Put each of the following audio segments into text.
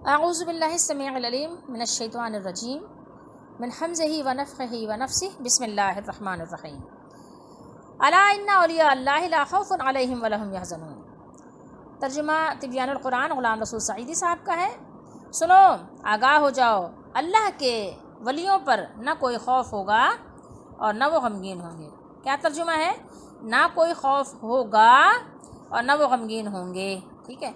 اعوذ باللہ السمیع العلیم من الشیطان الرجیم من حمزہ ونفخہ ونفثہ بسم اللہ الرحمن الرحیم الا ان اولیاء اللہ لا خوف علیہم ولا هم یحزنون۔ ترجمہ تبیان القرآن غلام رسول سعیدی صاحب کا ہے۔ سنو، آگاہ ہو جاؤ، اللہ کے ولیوں پر نہ کوئی خوف ہوگا اور نہ وہ غمگین ہوں گے۔ کیا ترجمہ ہے؟ نہ کوئی خوف ہوگا اور نہ وہ غمگین ہوں گے، ٹھیک ہے۔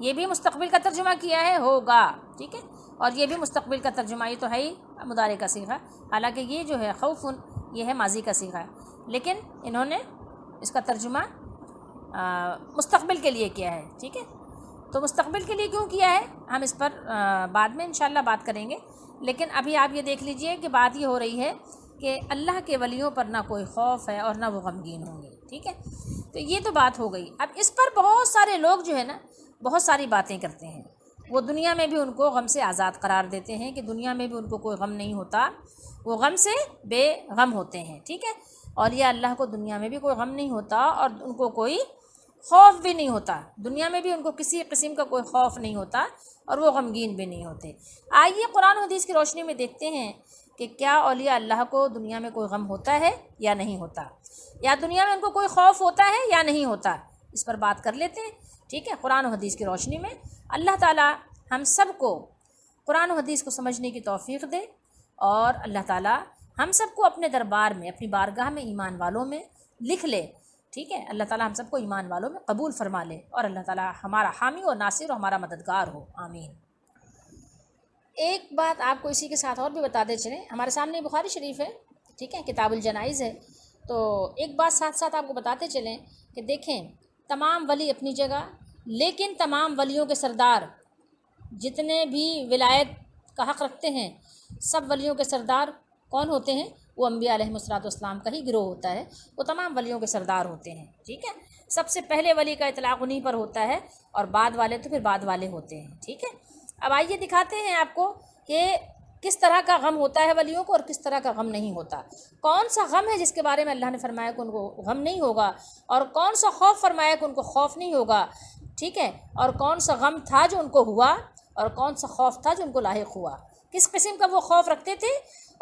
یہ بھی مستقبل کا ترجمہ کیا ہے، ہوگا، ٹھیک ہے، اور یہ بھی مستقبل کا ترجمہ، یہ تو ہے ہی مضارع کا صیغہ، حالانکہ یہ جو ہے خوفن یہ ہے ماضی کا صیغہ ہے، لیکن انہوں نے اس کا ترجمہ مستقبل کے لیے کیا ہے، ٹھیک ہے۔ تو مستقبل کے لیے کیوں کیا ہے ہم اس پر بعد میں انشاءاللہ بات کریں گے، لیکن ابھی آپ یہ دیکھ لیجئے کہ بات یہ ہو رہی ہے کہ اللہ کے ولیوں پر نہ کوئی خوف ہے اور نہ وہ غمگین ہوں گے، ٹھیک ہے۔ تو یہ تو بات ہو گئی۔ اب اس پر بہت سارے لوگ جو ہے نا بہت ساری باتیں کرتے ہیں، وہ دنیا میں بھی ان کو غم سے آزاد قرار دیتے ہیں کہ دنیا میں بھی ان کو کوئی غم نہیں ہوتا، وہ غم سے بے غم ہوتے ہیں، ٹھیک ہے۔ اور یہ اللہ کو دنیا میں بھی کوئی غم نہیں ہوتا اور ان کو کوئی خوف بھی نہیں ہوتا، دنیا میں بھی ان کو کسی قسم کا کوئی خوف نہیں ہوتا اور وہ غمگین بھی نہیں ہوتے۔ آئیے قرآن و حدیث کی روشنی میں دیکھتے ہیں کہ کیا اولیاء اللہ کو دنیا میں کوئی غم ہوتا ہے یا نہیں ہوتا، یا دنیا میں ان کو کوئی خوف ہوتا ہے یا نہیں ہوتا، اس پر بات کر لیتے ہیں، ٹھیک ہے۔ قرآن و حدیث کی روشنی میں اللہ تعالی ہم سب کو قرآن و حدیث کو سمجھنے کی توفیق دے، اور اللہ تعالی ہم سب کو اپنے دربار میں، اپنی بارگاہ میں ایمان والوں میں لکھ لے، ٹھیک ہے۔ اللہ تعالی ہم سب کو ایمان والوں میں قبول فرما لے، اور اللہ تعالی ہمارا حامی اور ناصر اور ہمارا مددگار ہو، آمین۔ ایک بات آپ کو اسی کے ساتھ اور بھی بتاتے چلیں، ہمارے سامنے بخاری شریف ہے، ٹھیک ہے، کتاب الجنائز ہے، تو ایک بات ساتھ ساتھ آپ کو بتاتے چلیں کہ دیکھیں تمام ولی اپنی جگہ، لیکن تمام ولیوں کے سردار جتنے بھی ولایت کا حق رکھتے ہیں، سب ولیوں کے سردار کون ہوتے ہیں؟ وہ انبیاء علیہم السلام کا ہی گروہ ہوتا ہے، وہ تمام ولیوں کے سردار ہوتے ہیں، ٹھیک ہے۔ سب سے پہلے ولی کا اطلاق انہیں پر ہوتا ہے، اور بعد والے تو پھر بعد والے ہوتے ہیں، ٹھیک ہے۔ اب آئیے دکھاتے ہیں آپ کو کہ کس طرح کا غم ہوتا ہے ولیوں کو اور کس طرح کا غم نہیں ہوتا، کون سا غم ہے جس کے بارے میں اللہ نے فرمایا کہ ان کو غم نہیں ہوگا، اور کون سا خوف فرمایا کہ ان کو خوف نہیں ہوگا، ٹھیک ہے، اور کون سا غم تھا جو ان کو ہوا اور کون سا خوف تھا جو ان کو لاحق ہوا، کس قسم کا وہ خوف رکھتے تھے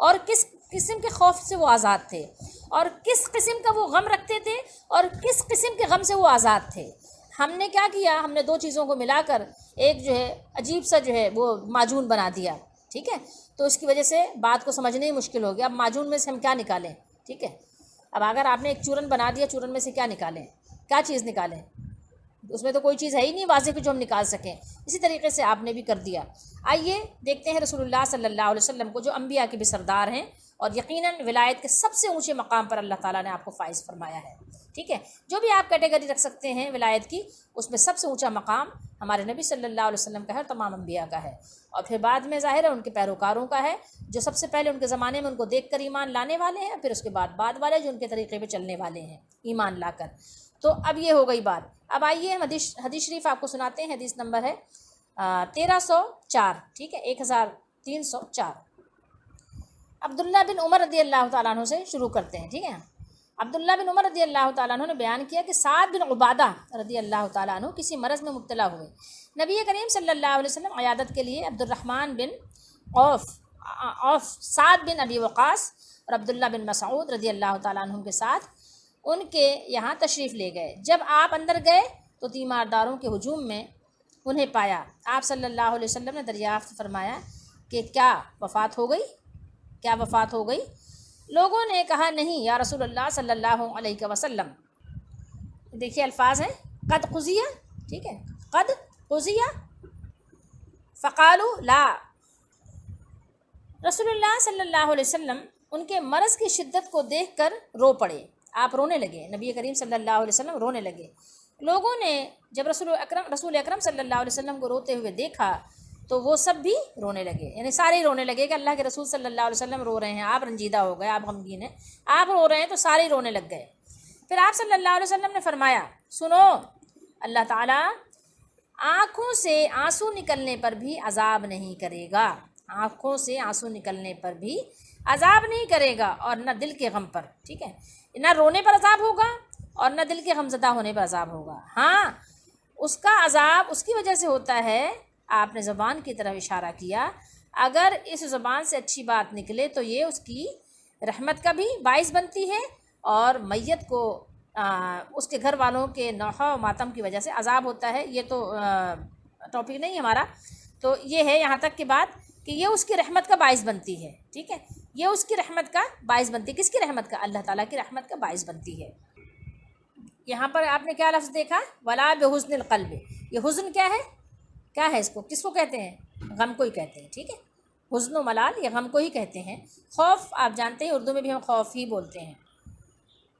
اور کس قسم کے خوف سے وہ آزاد تھے، اور کس قسم کا وہ غم رکھتے تھے اور کس قسم کے غم سے وہ آزاد تھے۔ ہم نے کیا کیا؟ ہم نے دو چیزوں کو ملا کر ایک جو ہے عجیب سا جو ہے وہ معجون بنا دیا، ٹھیک ہے، تو اس کی وجہ سے بات کو سمجھنے ہی مشکل ہو گیا۔ اب معجون میں سے ہم کیا نکالیں، ٹھیک ہے۔ اب اگر آپ نے ایک چورن بنا دیا، چورن میں سے کیا نکالیں، کیا چیز نکالیں؟ اس میں تو کوئی چیز ہے ہی نہیں واضح کہ جو ہم نکال سکیں، اسی طریقے سے آپ نے بھی کر دیا۔ آئیے دیکھتے ہیں رسول اللہ صلی اللہ علیہ وسلم کو، جو انبیاء کے بھی سردار ہیں اور یقیناً ولایت کے سب سے اونچے مقام پر اللہ تعالیٰ نے آپ کو فائز فرمایا ہے، ٹھیک ہے۔ جو بھی آپ کیٹیگری رکھ سکتے ہیں ولایت کی، اس میں سب سے اونچا مقام ہمارے نبی صلی اللہ علیہ وسلم کا ہے اور تمام انبیاء کا ہے، اور پھر بعد میں ظاہر ہے ان کے پیروکاروں کا ہے، جو سب سے پہلے ان کے زمانے میں ان کو دیکھ کر ایمان لانے والے ہیں، پھر اس کے بعد والے جو ان کے طریقے پہ چلنے والے ہیں ایمان لا کر۔ تو اب یہ ہو گئی بات۔ اب آئیے ہم حدیث شریف آپ کو سناتے ہیں، حدیث نمبر ہے 1304، ٹھیک ہے، 1304۔ عبداللہ بن عمر رضی اللہ تعالیٰ عنہ سے شروع کرتے ہیں، ٹھیک ہے۔ عبداللہ بن عمر رضی اللہ تعالیٰ عنہ نے بیان کیا کہ سعد بن عبادہ رضی اللہ تعالیٰ عنہ کسی مرض میں مبتلا ہوئے، نبی کریم صلی اللہ علیہ وسلم عیادت کے لیے عبد الرحمن بن عوف، سعد بن ابی وقاص اور عبداللہ بن مسعود رضی اللہ تعالیٰ عنہ کے ساتھ ان کے یہاں تشریف لے گئے۔ جب آپ اندر گئے تو تیمارداروں کے ہجوم میں انہیں پایا۔ آپ صلی اللہ علیہ وسلم نے دریافت فرمایا کہ کیا وفات ہو گئی، کیا وفات ہو گئی؟ لوگوں نے کہا نہیں یا رسول اللہ صلی اللہ علیہ وسلم۔ دیکھیے الفاظ ہیں قد قضیہ، ٹھیک ہے، قد قضیہ فقالوا لا۔ رسول اللہ صلی اللہ علیہ وسلم ان کے مرض کی شدت کو دیکھ کر رو پڑے، آپ رونے لگے، نبی کریم صلی اللہ علیہ وسلم رونے لگے۔ لوگوں نے جب رسول اکرم صلی اللہ علیہ وسلم کو روتے ہوئے دیکھا تو وہ سب بھی رونے لگے، یعنی سارے ہی رونے لگے کہ اللہ کے رسول صلی اللہ علیہ وسلم رو رہے ہیں، آپ رنجیدہ ہو گئے، آپ غمگین ہیں، آپ رو رہے ہیں، تو سارے ہی رونے لگ گئے۔ پھر آپ صلی اللہ علیہ وسلم نے فرمایا سنو، اللہ تعالیٰ آنکھوں سے آنسو نکلنے پر بھی عذاب نہیں کرے گا، آنکھوں سے آنسو نکلنے پر بھی عذاب نہیں کرے گا، اور نہ دل کے غم پر، ٹھیک ہے، نہ رونے پر عذاب ہوگا اور نہ دل کے غمزدہ ہونے پر عذاب ہوگا۔ ہاں، اس کا عذاب اس کی وجہ سے ہوتا ہے آپ نے زبان کی طرف اشارہ کیا، اگر اس زبان سے اچھی بات نکلے تو یہ اس کی رحمت کا بھی باعث بنتی ہے، اور میت کو اس کے گھر والوں کے نوحہ و ماتم کی وجہ سے عذاب ہوتا ہے۔ یہ تو ٹاپک نہیں ہمارا، تو یہ ہے یہاں تک کی بات کہ یہ اس کی رحمت کا باعث بنتی ہے، ٹھیک ہے، یہ اس کی رحمت کا باعث بنتی ہے۔ کس کی رحمت کا؟ اللہ تعالیٰ کی رحمت کا باعث بنتی ہے۔ یہاں پر آپ نے کیا لفظ دیکھا؟ ولا بحزن القلب، یہ حزن کیا ہے؟ کیا ہے اس کو کس کو کہتے ہیں؟ غم کو ہی کہتے ہیں، ٹھیک ہے، حزن و ملال یہ غم کو ہی کہتے ہیں۔ خوف آپ جانتے ہیں اردو میں بھی ہم خوف ہی بولتے ہیں۔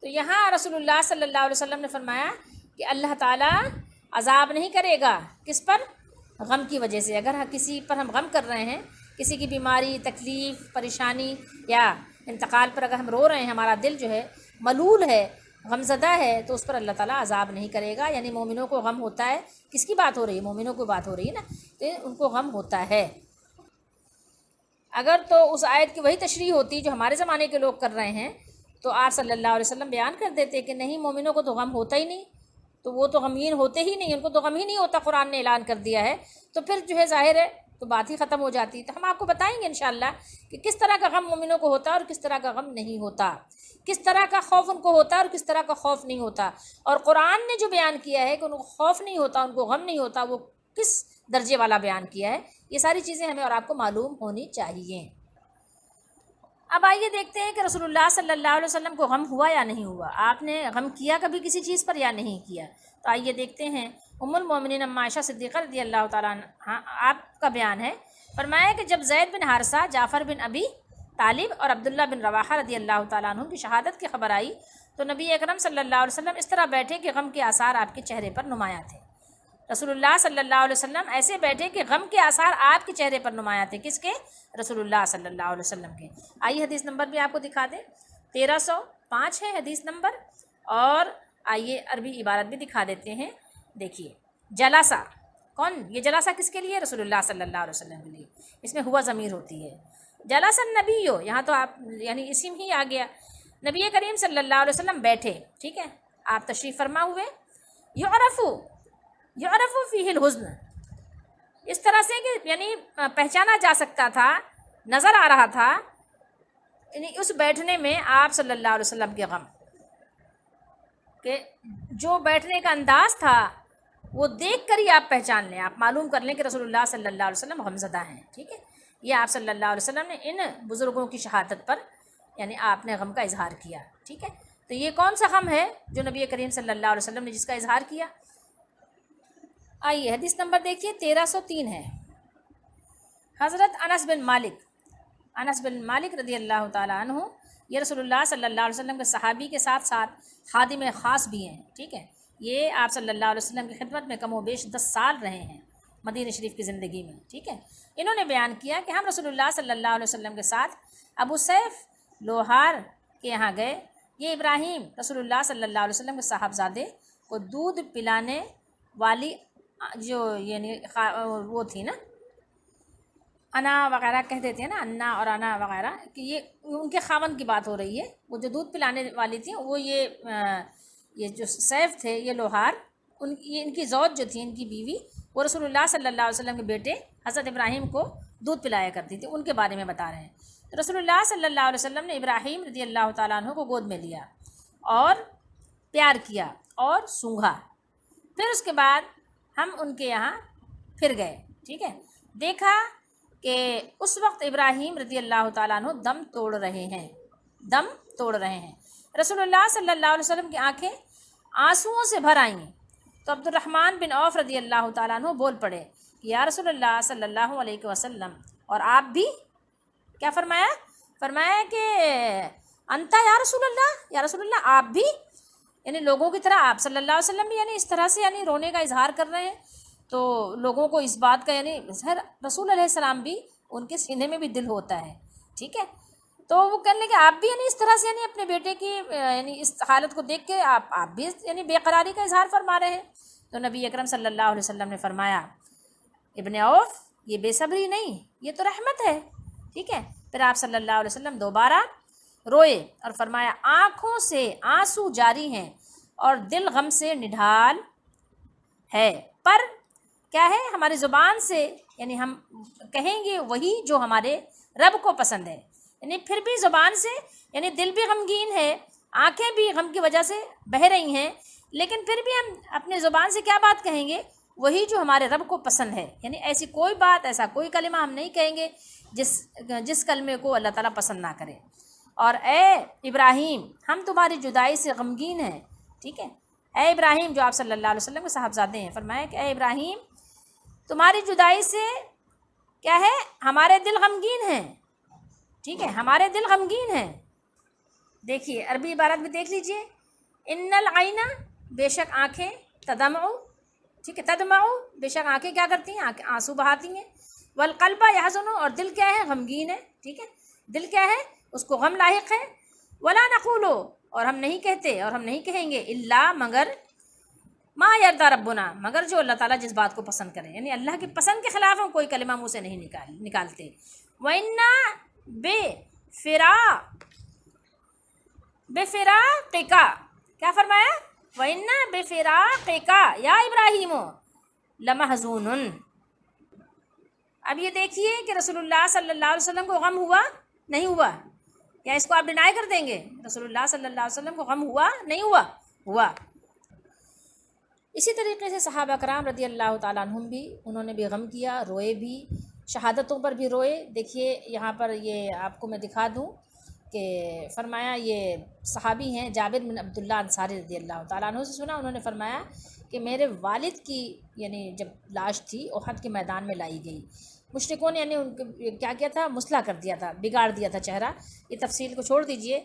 تو یہاں رسول اللہ صلی اللہ علیہ وسلم نے فرمایا کہ اللہ تعالیٰ عذاب نہیں کرے گا، کس پر؟ غم کی وجہ سے۔ اگر کسی پر ہم غم کر رہے ہیں، کسی کی بیماری، تکلیف، پریشانی یا انتقال پر اگر ہم رو رہے ہیں، ہمارا دل جو ہے ملول ہے، غمزدہ ہے، تو اس پر اللہ تعالیٰ عذاب نہیں کرے گا۔ یعنی مومنوں کو غم ہوتا ہے، کس کی بات ہو رہی ہے؟ مومنوں کی بات ہو رہی ہے نا، تو ان کو غم ہوتا ہے۔ اگر تو اس آیت کی وہی تشریح ہوتی جو ہمارے زمانے کے لوگ کر رہے ہیں، تو آپ صلی اللہ علیہ وسلم بیان کر دیتے کہ نہیں، مومنوں کو تو غم ہوتا ہی نہیں، تو وہ تو غمگین ہوتے ہی نہیں، ان کو تو غم ہی نہیں ہوتا، قرآن نے اعلان کر دیا ہے، تو پھر جو ہے ظاہر ہے تو بات ہی ختم ہو جاتی۔ تو ہم آپ کو بتائیں گے انشاءاللہ کہ کس طرح کا غم مومنوں کو ہوتا ہے اور کس طرح کا غم نہیں ہوتا، کس طرح کا خوف ان کو ہوتا ہے اور کس طرح کا خوف نہیں ہوتا، اور قرآن نے جو بیان کیا ہے کہ ان کو خوف نہیں ہوتا، ان کو غم نہیں ہوتا، وہ کس درجے والا بیان کیا ہے، یہ ساری چیزیں ہمیں اور آپ کو معلوم ہونی چاہیے۔ اب آئیے دیکھتے ہیں کہ رسول اللہ صلی اللہ علیہ وسلم کو غم ہوا یا نہیں ہوا، آپ نے غم کیا کبھی کسی چیز پر یا نہیں کیا؟ تو آئیے دیکھتے ہیں۔ ام المومنین ام عائشہ صدیقہ رضی اللہ تعالیٰ عنہ آپ کا بیان ہے، فرمایا کہ جب زید بن حارثہ، جعفر بن ابی طالب اور عبداللہ بن رواحہ رضی اللہ تعالیٰ عنہ کی شہادت کی خبر آئی تو نبی اکرم صلی اللہ علیہ وسلم اس طرح بیٹھے کہ غم کے آثار آپ کے چہرے پر نمایاں تھے۔ رسول اللہ صلی اللہ علیہ وسلم ایسے بیٹھے کہ غم کے آثار آپ کے چہرے پر نمایاں تھے۔ کس کے؟ رسول اللہ صلی اللہ علیہ وسلم کے۔ آئیے حدیث نمبر بھی آپ کو دکھا دیں، 1305 ہے حدیث نمبر، اور آئیے عربی عبارت بھی دکھا دیتے ہیں۔ دیکھیے جلاسہ، کون یہ جلاسہ کس کے لیے؟ رسول اللہ صلی اللہ علیہ وسلم کے لیے، اس میں ہوا ضمیر ہوتی ہے۔ جلاسہ النبی ہو، یہاں تو آپ یعنی اسم ہی آ گیا، نبی کریم صلی اللہ علیہ وسلم بیٹھے، ٹھیک ہے، آپ تشریف فرما ہوئے، یعرف فیہ الحزن، اس طرح سے کہ یعنی پہچانا جا سکتا تھا، نظر آ رہا تھا یعنی اس بیٹھنے میں آپ صلی اللہ علیہ وسلم کے غم، کہ جو بیٹھنے کا انداز تھا وہ دیکھ کر ہی آپ پہچان لیں، آپ معلوم کر لیں کہ رسول اللہ صلی اللہ علیہ وسلم غمزدہ ہیں، ٹھیک ہے۔ یہ آپ صلی اللہ علیہ وسلم نے ان بزرگوں کی شہادت پر یعنی آپ نے غم کا اظہار کیا، ٹھیک ہے۔ تو یہ کون سا غم ہے جو نبی کریم صلی اللہ علیہ وسلم نے جس کا اظہار کیا؟ آئیے حدیث نمبر دیکھیے 1303 ہے۔ حضرت انس بن مالک رضی اللہ تعالیٰ عنہ، یہ رسول اللہ صلی اللہ علیہ وسلم کے صحابی کے ساتھ ساتھ خادم خاص بھی ہیں، ٹھیک ہے، یہ آپ صلی اللہ علیہ وسلم کی خدمت میں کم و بیش 10 سال رہے ہیں مدینہ شریف کی زندگی میں، ٹھیک ہے۔ انہوں نے بیان کیا کہ ہم رسول اللہ صلی اللہ علیہ وسلم کے ساتھ ابو سیف لوہار کے یہاں گئے، یہ ابراہیم رسول اللہ صلی اللہ علیہ وسلم کے صاحبزادے کو دودھ پلانے والی جو یعنی وہ تھی نا، انا وغیرہ کہہ دیتے ہیں نا، انا اور انا وغیرہ، کہ یہ ان کے خاوند کی بات ہو رہی ہے، وہ جو دودھ پلانے والی تھیں، وہ یہ جو سیف تھے، یہ لوہار، یہ ان کی زوج جو تھی، ان کی بیوی، وہ رسول اللہ صلی اللہ علیہ وسلم کے بیٹے حضرت ابراہیم کو دودھ پلایا کرتی تھی، ان کے بارے میں بتا رہے ہیں۔ تو رسول اللہ صلی اللہ علیہ وسلم نے ابراہیم رضی اللہ تعالیٰ عنہ کو گود میں لیا اور پیار کیا اور سونگھا، پھر اس کے بعد ہم ان کے یہاں پھر گئے، ٹھیک ہے، دیکھا کہ اس وقت ابراہیم رضی اللہ تعالیٰ عنہ دم توڑ رہے ہیں۔ رسول اللہ صلی اللہ علیہ وسلم کی آنکھیں آنسوؤں سے بھر آئیں، تو عبد الرحمن بن عوف رضی اللہ تعالیٰ عنہ بول پڑے کہ یا رسول اللہ صلی اللہ علیہ وسلم، اور آپ بھی؟ کیا فرمایا کہ انتا یا رسول اللہ آپ بھی، یعنی لوگوں کی طرح آپ صلی اللہ علیہ وسلم بھی یعنی اس طرح سے یعنی رونے کا اظہار کر رہے ہیں، تو لوگوں کو اس بات کا یعنی رسول علیہ السلام بھی ان کے سینے میں بھی دل ہوتا ہے، ٹھیک ہے، تو وہ کہنے لگے آپ بھی یعنی اس طرح سے یعنی اپنے بیٹے کی یعنی اس حالت کو دیکھ کے آپ بھی یعنی بے قراری کا اظہار فرما رہے ہیں۔ تو نبی اکرم صلی اللہ علیہ وسلم نے فرمایا ابن عوف، یہ بے صبری نہیں، یہ تو رحمت ہے، ٹھیک ہے۔ پھر آپ صلی اللہ علیہ وسلم دوبارہ روئے اور فرمایا آنکھوں سے آنسو جاری ہیں اور دل غم سے نڈھال ہے، پر کیا ہے ہماری زبان سے یعنی ہم کہیں گے وہی جو ہمارے رب کو پسند ہے، یعنی پھر بھی زبان سے یعنی دل بھی غمگین ہے، آنکھیں بھی غم کی وجہ سے بہہ رہی ہیں، لیکن پھر بھی ہم اپنے زبان سے کیا بات کہیں گے؟ وہی جو ہمارے رب کو پسند ہے، یعنی ایسی کوئی بات، ایسا کوئی کلمہ ہم نہیں کہیں گے جس کلمے کو اللہ تعالیٰ پسند نہ کرے۔ اور اے ابراہیم ہم تمہاری جدائی سے غمگین ہیں، ٹھیک ہے، اے ابراہیم جو آپ صلی اللہ علیہ وسلم کے صاحبزادے ہیں، فرمایا کہ اے ابراہیم تمہاری جدائی سے کیا ہے، ہمارے دل غمگین ہیں، ٹھیک ہے، ہمارے دل غمگین ہیں۔ دیکھیے عربی عبارت میں دیکھ لیجئے، ان العین بے شک آنکھیں، تدمع، ٹھیک ہے، تدمع بے شک آنکھیں کیا کرتی ہیں، آنکھیں آنسو بہاتی ہیں، والقلب یحزن اور دل کیا ہے، غمگین ہے، ٹھیک ہے، دل کیا ہے، اس کو غم لاحق ہے، ولا نقول اور ہم نہیں کہتے اور ہم نہیں کہیں گے، الا مگر ما یرضی ربنا مگر جو اللہ تعالیٰ جس بات کو پسند کرے، یعنی اللہ کی پسند کے خلاف ہم کوئی کلمہ منہ سے نہیں نکالتے۔ وَإِنَّا بِفِرَاقِكَ کیا فرمایا؟ وَإِنَّا بِفِرَاقِكَ یا ابراہیم لَمَحْزُونٌ۔ اب یہ دیکھیے کہ رسول اللہ صلی اللہ علیہ وسلم کو غم ہوا نہیں ہوا؟ یا اس کو آپ ڈینائی کر دیں گے؟ رسول اللہ صلی اللہ علیہ وسلم کو غم ہوا نہیں ہوا؟ ہوا۔ اسی طریقے سے صحابہ کرام رضی اللہ تعالیٰ عنہم بھی، انہوں نے بھی غم کیا، روئے بھی، شہادتوں پر بھی روئے۔ دیکھیے یہاں پر یہ آپ کو میں دکھا دوں کہ فرمایا، یہ صحابی ہیں جابر بن عبداللہ انصاری رضی اللہ تعالیٰ عنہ سے سنا، انہوں نے فرمایا کہ میرے والد کی یعنی جب لاش تھی احد کے میدان میں لائی گئی، مشرکوں نے یعنی ان کو کیا کیا تھا، مسئلہ کر دیا تھا، بگاڑ دیا تھا چہرہ، یہ تفصیل کو چھوڑ دیجئے۔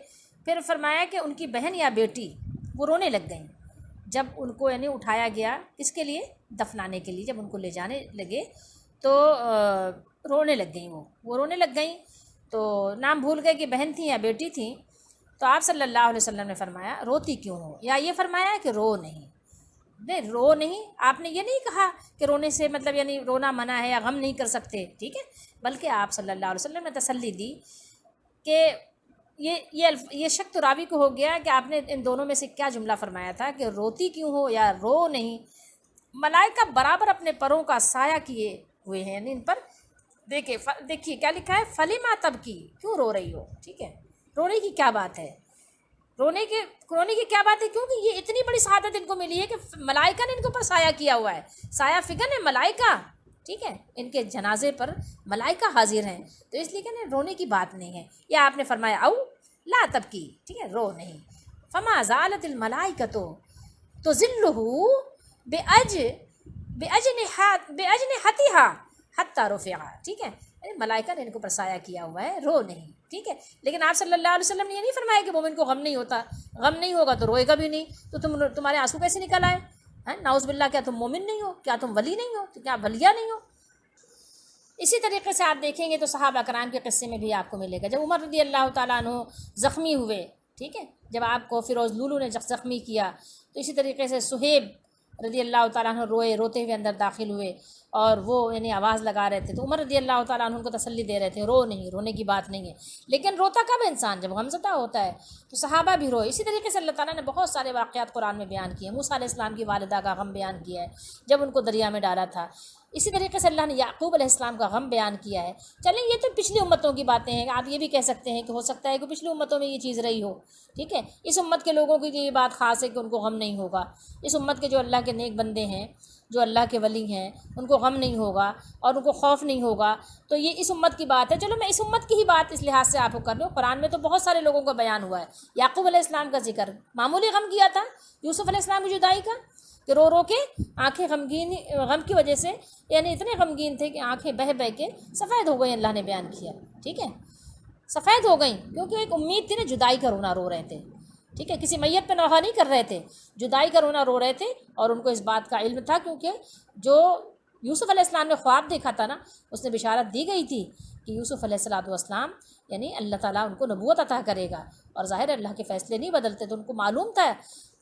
پھر فرمایا کہ ان کی بہن یا بیٹی وہ رونے لگ گئیں جب ان کو یعنی اٹھایا گیا، کس کے لیے؟ دفنانے کے لیے۔ جب ان کو لے جانے لگے تو رونے لگ گئیں، وہ رونے لگ گئیں، تو نام بھول گئے کہ بہن تھیں یا بیٹی تھیں۔ تو آپ صلی اللہ علیہ وسلم نے فرمایا روتی کیوں ہو، یا یہ فرمایا کہ رو نہیں، رو نہیں، آپ نے یہ نہیں کہا کہ رونے سے مطلب یعنی رونا منع ہے یا غم نہیں کر سکتے، ٹھیک ہے، بلکہ آپ صلی اللہ علیہ وسلم نے تسلی دی کہ یہ شک تو راوی کو ہو گیا کہ آپ نے ان دونوں میں سے کیا جملہ فرمایا تھا کہ روتی کیوں ہو یا رو نہیں۔ ملائکہ برابر اپنے پروں کا سایہ کیے ہوئے ہیں، یعنی ان پر دیکھیے کیا لکھا ہے، فلیما تبکی کیوں رو رہی ہو، ٹھیک ہے، رونے کی کیا بات ہے، رونے کی کیا بات ہے، کیونکہ یہ اتنی بڑی سعادت ان کو ملی ہے کہ ملائکہ نے ان کے اوپر سایہ کیا ہوا ہے، سایہ فگن ہے ملائکہ، ٹھیک ہے، ان کے جنازے پر ملائکہ حاضر ہیں، تو اس لیے کہ رونے کی بات نہیں ہے۔ یا آپ نے فرمایا او لا تبکی، ٹھیک ہے، رو نہیں۔ فما زالت الملائکۃ تظلہ بأجنحتہا حتی رفع، ٹھیک ہے، ملائکہ نے ان کو پر سایہ کیا ہوا ہے، رو نہیں، ٹھیک ہے، لیکن آپ صلی اللہ علیہ وسلم نے یہ نہیں فرمایا کہ مومن کو غم نہیں ہوتا، غم نہیں ہوگا تو روئے گا بھی نہیں، تو تمہارے آنسو کیسے نکل آئے؟ نعوذ باللہ، کیا تم مومن نہیں ہو؟ کیا تم ولی نہیں ہو؟ تو کیا ولیہ نہیں ہو؟ اسی طریقے سے آپ دیکھیں گے تو صحابہ کرام کے قصے میں بھی آپ کو ملے گا، جب عمر رضی اللہ تعالیٰ عنہ زخمی ہوئے، ٹھیک ہے، جب آپ کو فیروز لولو نے زخمی کیا، تو اسی طریقے سے صہیب رضی اللہ تعالیٰ عنہ روتے ہوئے اندر داخل ہوئے، اور وہ یعنی آواز لگا رہے تھے، تو عمر رضی اللہ تعالیٰ عنہ ان کو تسلی دے رہے تھے، رو نہیں، رونے کی بات نہیں ہے، لیکن روتا کب انسان؟ جب غمزدہ ہوتا ہے، تو صحابہ بھی روئے۔ اسی طریقے سے اللہ تعالیٰ نے بہت سارے واقعات قرآن میں بیان کیے ہیں، موسیٰ علیہ السلام کی والدہ کا غم بیان کیا ہے جب ان کو دریا میں ڈالا تھا، اسی طریقے سے اللہ نے یعقوب علیہ السلام کا غم بیان کیا ہے۔ چلیں یہ تو پچھلی امتوں کی باتیں ہیں، آپ یہ بھی کہہ سکتے ہیں کہ ہو سکتا ہے کہ پچھلی امتوں میں یہ چیز رہی ہو، ٹھیک ہے، اس امت کے لوگوں کی یہ بات خاص ہے کہ ان کو غم نہیں ہوگا، اس امت کے جو اللہ کے نیک بندے ہیں، جو اللہ کے ولی ہیں، ان کو غم نہیں ہوگا اور ان کو خوف نہیں ہوگا، تو یہ اس امت کی بات ہے۔ چلو میں اس امت کی ہی بات اس لحاظ سے آپ کو کر لوں، قرآن میں تو بہت سارے لوگوں کا بیان ہوا ہے، یعقوب علیہ السلام کا ذکر، معمولی غم کیا تھا یوسف علیہ السلام کی جدائی کا، کہ رو رو کے آنکھیں غم کی وجہ سے یعنی اتنے غمگین تھے کہ آنکھیں بہہ بہہ کے سفید ہو گئیں، اللہ نے بیان کیا، ٹھیک ہے، سفید ہو گئیں، کیونکہ ایک امید تھی نا، جدائی کا رونا رو رہے تھے، ٹھیک ہے، کسی میت پہ نوحہ نہیں کر رہے تھے، جدائی کا رونا رو رہے تھے، اور ان کو اس بات کا علم تھا، کیونکہ جو یوسف علیہ السلام نے خواب دیکھا تھا نا، اس نے بشارت دی گئی تھی کہ یوسف علیہ السلام یعنی اللہ تعالیٰ ان کو نبوت عطا کرے گا، اور ظاہر اللہ کے فیصلے نہیں بدلتے، تو ان کو معلوم تھا،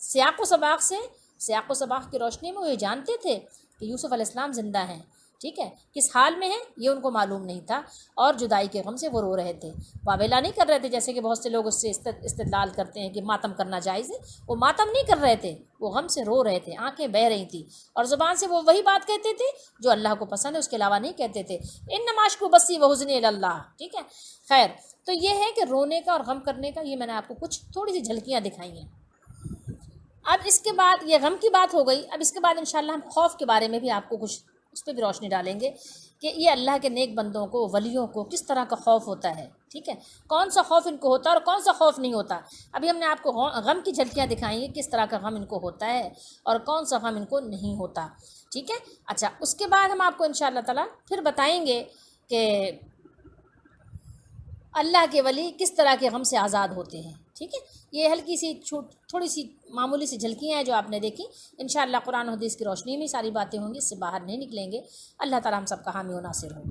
سیاق و سباق کی روشنی میں وہ یہ جانتے تھے کہ یوسف علیہ السلام زندہ ہیں، ٹھیک ہے، کس حال میں ہیں یہ ان کو معلوم نہیں تھا، اور جدائی کے غم سے وہ رو رہے تھے، واویلا نہیں کر رہے تھے جیسے کہ بہت سے لوگ اس سے استدلال کرتے ہیں کہ ماتم کرنا جائز ہے۔ وہ ماتم نہیں کر رہے تھے، وہ غم سے رو رہے تھے، آنکھیں بہہ رہی تھیں، اور زبان سے وہ وہی بات کہتے تھے جو اللہ کو پسند ہے، اس کے علاوہ نہیں کہتے تھے۔ انما اشکو بثی وحزنی الی اللہ، ٹھیک ہے۔ خیر، تو یہ ہے کہ رونے کا اور غم کرنے کا، یہ میں نے آپ کو کچھ تھوڑی سی جھلکیاں دکھائی ہیں۔ اب اس کے بعد یہ غم کی بات ہو گئی، اب اس کے بعد انشاءاللہ ہم خوف کے بارے میں بھی آپ کو کچھ اس پہ بھی روشنی ڈالیں گے کہ یہ اللہ کے نیک بندوں کو، ولیوں کو کس طرح کا خوف ہوتا ہے، ٹھیک ہے، کون سا خوف ان کو ہوتا ہے اور کون سا خوف نہیں ہوتا۔ ابھی ہم نے آپ کو غم کی جھلکیاں دکھائی ہیں، کس طرح کا غم ان کو ہوتا ہے اور کون سا غم ان کو نہیں ہوتا، ٹھیک ہے۔ اچھا، اس کے بعد ہم آپ کو انشاءاللہ تعالیٰ پھر بتائیں گے کہ اللہ کے ولی کس طرح کے غم سے آزاد ہوتے ہیں، ٹھیک ہے۔ یہ ہلکی سی تھوڑی سی معمولی سی جھلکیاں ہیں جو آپ نے دیکھی، انشاءاللہ قرآن و حدیث کی روشنی میں ساری باتیں ہوں گی، اس سے باہر نہیں نکلیں گے۔ اللہ تعالیٰ ہم سب کا حامی و ناصر ہو۔